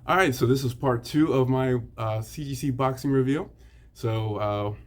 All right, so this is part two of my CGC boxing review. So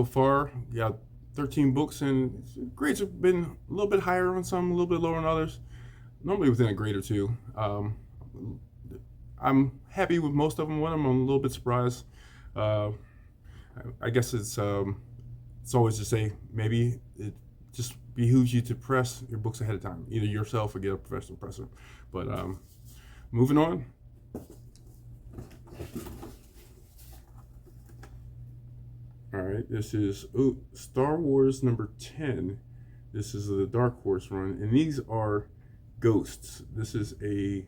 far, we got 13 books, and grades have been a little bit higher on some, a little bit lower on others. Normally within a grade or two. I'm happy with most of them. One of them I'm a little bit surprised. Uh, I guess it's always to say maybe it just behooves you to press your books ahead of time, either yourself or get a professional presser. But moving on. All right, this is Star Wars number 10. This is the Dark Horse run, and these are Ghosts. This is a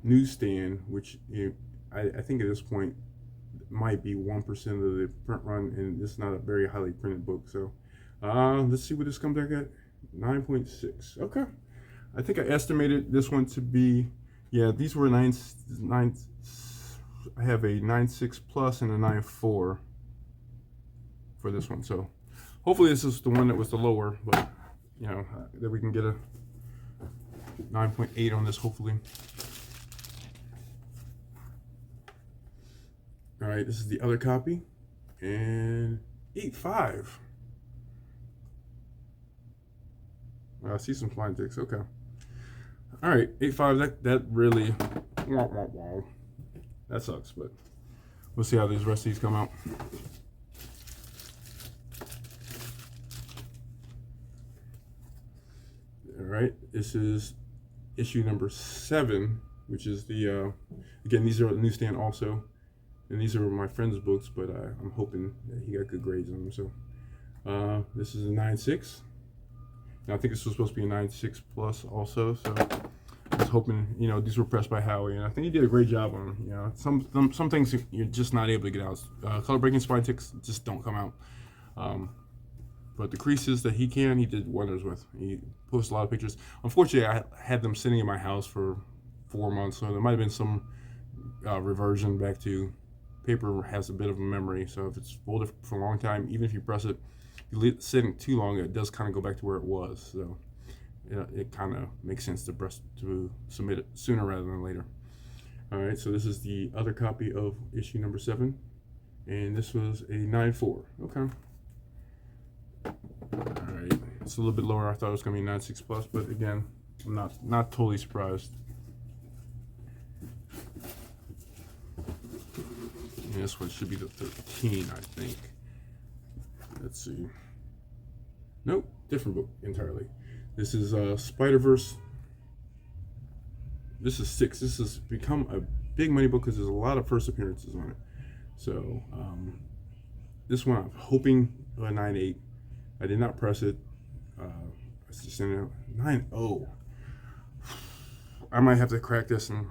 newsstand, which I think at this point might be 1% of the print run, and it's not a very highly printed book. So let's see what this comes back at. 9.6. Okay. I think I estimated this one to be, yeah, these were nine. I have a 9.6 plus and a 9.4 for this one. So hopefully this is the one that was the lower, but you know, that we can get a 9.8 on this, hopefully. All right, this is the other copy, and 8.5. I see some flying ticks. Okay. All right, 8.5. That really, that sucks. But we'll see how these rest of these come out. All right, this is issue number 7, which is the again, these are on the newsstand also. And these are my friend's books, but I'm hoping that he got good grades on them. So this is a 9.6. Now I think this was supposed to be a 9.6 plus also. So I was hoping, you know, these were pressed by Howie, and I think he did a great job on them. You know, some things you're just not able to get out. Color breaking spine ticks just don't come out. But the creases that he did wonders with. He posted a lot of pictures. Unfortunately, I had them sitting in my house for 4 months, so there might have been some reversion back to. Paper has a bit of a memory, so if it's folded for a long time, even if you press it, you leave it sitting too long, it does kind of go back to where it was. So it kind of makes sense to submit it sooner rather than later. All right, so this is the other copy of issue number 7, and this was a 9.4. Okay. All right, it's a little bit lower. I thought it was going to be 9.6 plus, but again, I'm not totally surprised. This one should be the 13, I think. Let's see. Nope, different book entirely. This is Spider-Verse. This is 6. This has become a big money book because there's a lot of first appearances on it. So this one I'm hoping a 9.8. I did not press it. It's just in 9.0. I might have to crack this and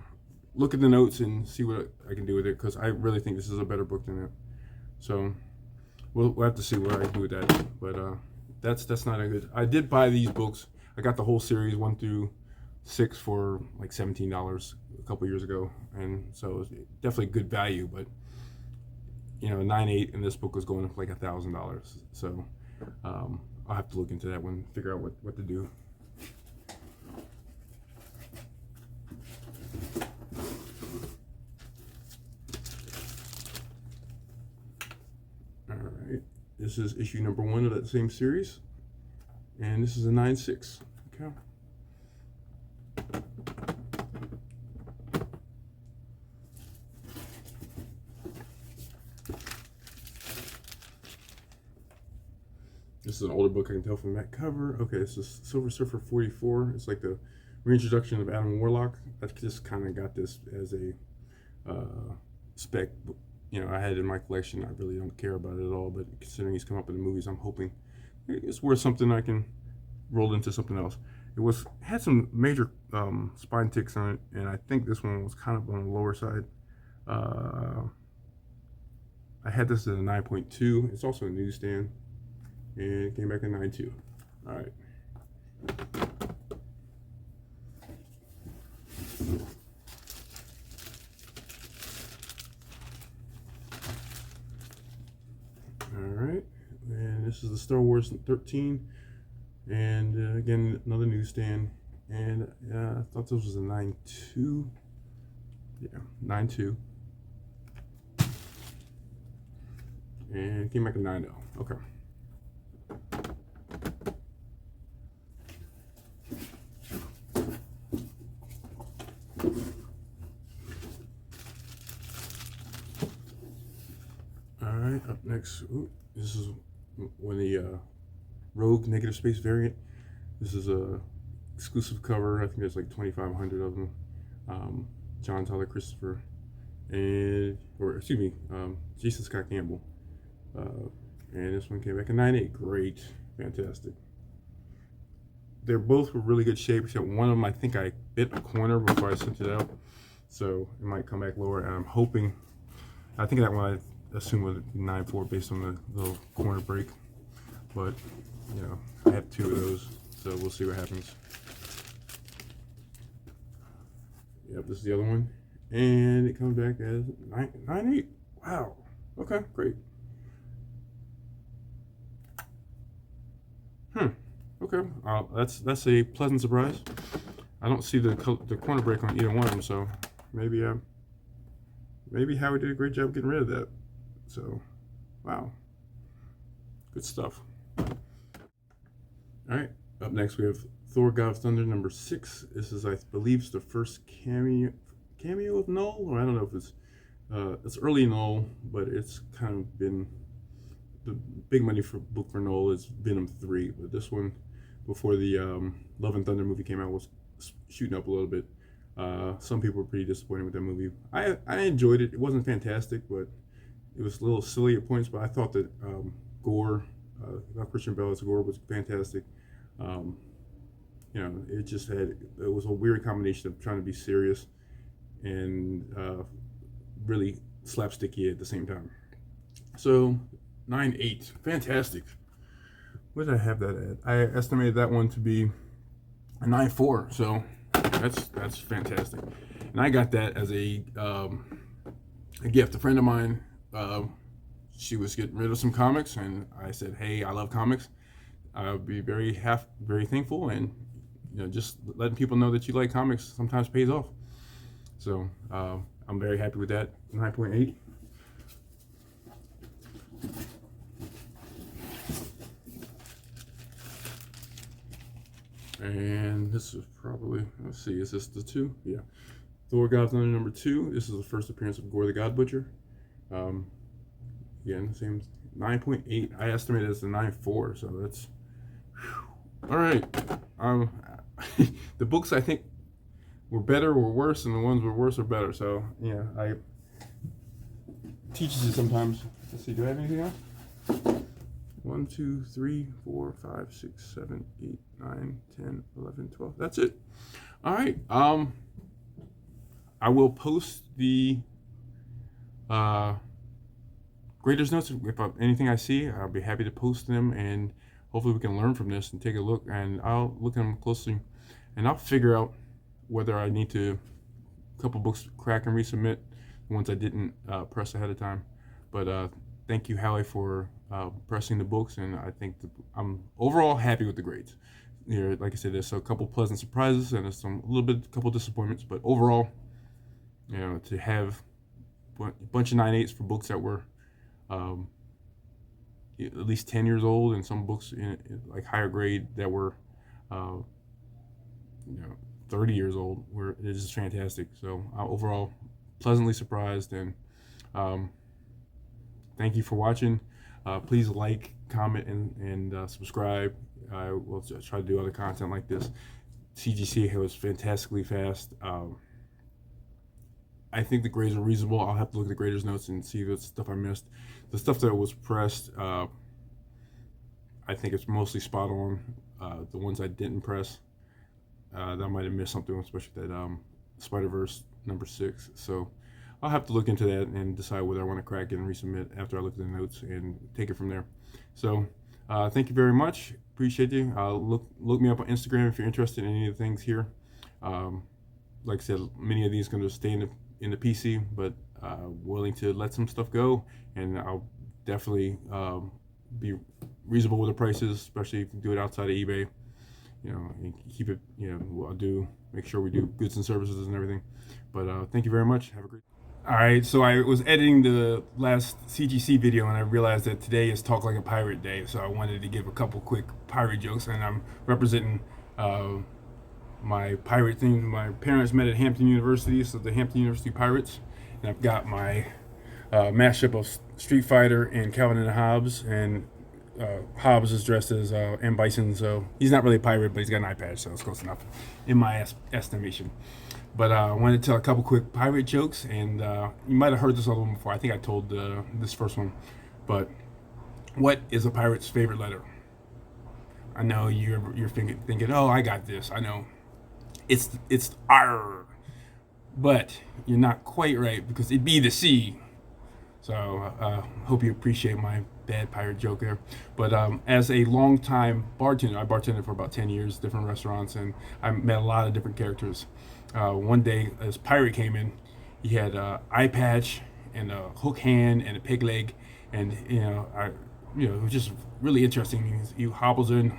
look at the notes and see what I can do with it, because I really think this is a better book than that. So we'll have to see what I can do with that. But that's not a good. I did buy these books. I got the whole series 1 through 6 for like $17 a couple years ago, and so it's definitely good value. But you know, 9.8 and this book was going for like $1,000. So I'll have to look into that one, figure out what to do. This is issue number 1 of that same series, and this is a 9.6. Okay. This is an older book, I can tell from that cover. Okay, this is Silver Surfer 44. It's like the reintroduction of Adam Warlock. I just kind of got this as a spec book. You know, I had it in my collection. I really don't care about it at all, but considering he's come up in the movies, I'm hoping it's worth something I can roll into something else. It had some major spine ticks on it, and I think this one was kind of on the lower side. I had this at a 9.2. It's also a newsstand, and it came back at 9.2. All right. Alright, and this is the Star Wars 13, and again, another newsstand, and I thought this was a 9.2. Yeah, 9.2. And came back to 9.0. Okay. All right, up next. Ooh, this is when the Rogue negative space variant. This is a exclusive cover. I think there's like 2,500 of them. John Tyler Christopher Jason Scott Campbell. And this one came back in 9.8. Great, fantastic. They're both in really good shape. Except one of them, I think I bit a corner before I sent it out, so it might come back lower. And I'm hoping. I think that one I assume would be 9.4 based on the little corner break. But I have two of those, so we'll see what happens. Yep, this is the other one, and it comes back as 9.8. Wow. Okay, great. Okay, that's a pleasant surprise. I don't see the corner break on either one of them, so maybe Howard did a great job getting rid of that. So, wow, good stuff. All right, up next we have Thor: God of Thunder number 6. This is, I believe, the first cameo of Null, or I don't know if it's early Null, but it's kind of been the big money book for Null is Venom 3, but this one, before the Love and Thunder movie came out, was shooting up a little bit. Some people were pretty disappointed with that movie. I enjoyed it. It wasn't fantastic, but it was a little silly at points. But I thought that Gore, Christian Bale's Gore, was fantastic. It was a weird combination of trying to be serious and really slapsticky at the same time. So 9.8, fantastic. Where did I have that at? I estimated that one to be a 9.4, so that's fantastic. And I got that as a gift. A friend of mine, she was getting rid of some comics, and I said, "Hey, I love comics. I'll be very thankful, and just letting people know that you like comics sometimes pays off." So I'm very happy with that. 9.8. And this is probably, let's see, is this the 2? Yeah. Thor: God of Thunder number 2. This is the first appearance of Gore the God Butcher. Again, same 9.8. I estimated it's a 9.4, so that's whew. All right. The books I think were better or worse, and the ones were worse or better. So yeah, I teaches you sometimes. Let's see, do I have anything else? 1, 2, 3, 4, 5, 6, 7, 8, 9, 10, 11, 12. That's it. All right. I will post the graders notes. If anything I see, I'll be happy to post them, and hopefully we can learn from this and take a look. And I'll look at them closely, and I'll figure out whether I need to a couple books crack and resubmit the ones I didn't press ahead of time. But thank you, Hallie, for pressing the books, and I think I'm overall happy with the grades. Like I said, there's a couple pleasant surprises and there's a couple disappointments, but overall, to have a bunch of 9.8s for books that were at least 10 years old, and some books in like higher grade that were 30 years old, it is fantastic. So overall, pleasantly surprised, and thank you for watching. Please like, comment, and subscribe. I will try to do other content like this. CGC was fantastically fast. I think the grades are reasonable. I'll have to look at the graders' notes and see the stuff I missed. The stuff that was pressed, I think it's mostly spot on. The ones I didn't press, that I might have missed something, especially that Spider-Verse number 6. So I'll have to look into that and decide whether I want to crack it and resubmit after I look at the notes and take it from there. So thank you very much. Appreciate you. Look me up on Instagram if you're interested in any of the things here. Like I said, many of these are going to stay in the PC, but willing to let some stuff go, and I'll definitely be reasonable with the prices, especially if you do it outside of eBay. And keep it. I'll do make sure we do goods and services and everything. But thank you very much. Have a great. All right, so I was editing the last CGC video and I realized that today is Talk Like a Pirate Day, so I wanted to give a couple quick pirate jokes, and I'm representing my pirate thing. My parents met at Hampton University, so the Hampton University Pirates, and I've got my mashup of Street Fighter and Calvin and Hobbes, and Hobbes is dressed as M. Bison, so he's not really a pirate, but he's got an eye patch, so it's close enough in my estimation. But I wanted to tell a couple quick pirate jokes, and you might have heard this other one before. I think I told this first one. But what is a pirate's favorite letter? I know you're thinking, oh, I got this. I know. It's R. But you're not quite right, because it'd be the C. So hope you appreciate my bad pirate joke there. But as a longtime bartender, I bartended for about 10 years, different restaurants, and I met a lot of different characters. One day, this pirate came in. He had an eye patch and a hook hand and a peg leg, and it was just really interesting. He hobbles in,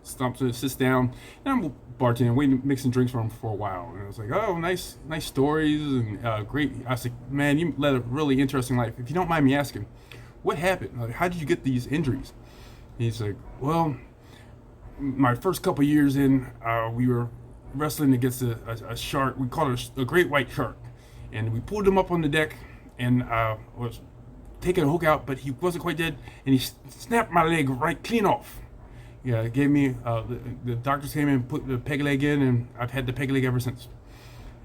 stomps in, sits down, and I'm bartending, waiting, mixing drinks for him for a while. And I was like, oh, nice stories and great. I was like, man, you led a really interesting life. If you don't mind me asking, what happened? Like, how did you get these injuries? And he's like, well, my first couple years in, we were wrestling against a shark. We called it a great white shark, and we pulled him up on the deck, and was taking a hook out, but he wasn't quite dead, and he snapped my leg right clean off. Yeah, it gave me the doctors came in and put the peg leg in, and I've had the peg leg ever since.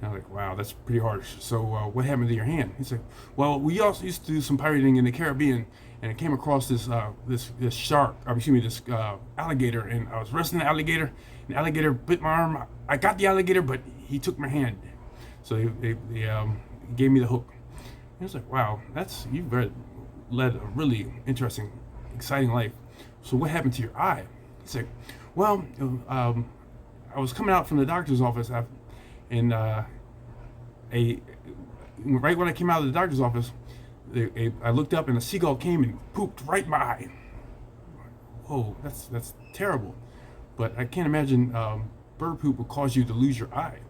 And I'm like, wow, that's pretty harsh. So what happened to your hand? He's like, well, we also used to do some pirating in the Caribbean, and I came across this shark, this alligator, and I was wrestling the alligator, and the alligator bit my arm. I got the alligator, but he took my hand. So he gave me the hook. And I was like, wow, you've led a really interesting, exciting life. So what happened to your eye? He's like, well, I was coming out from the doctor's office, and right when I came out of the doctor's office, I looked up and a seagull came and pooped right in my eye. Whoa, that's terrible. But I can't imagine bird poop will cause you to lose your eye.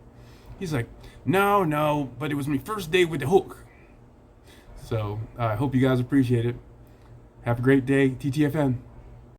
He's like, no, but it was my first day with the hook. So I hope you guys appreciate it. Have a great day, TTFN.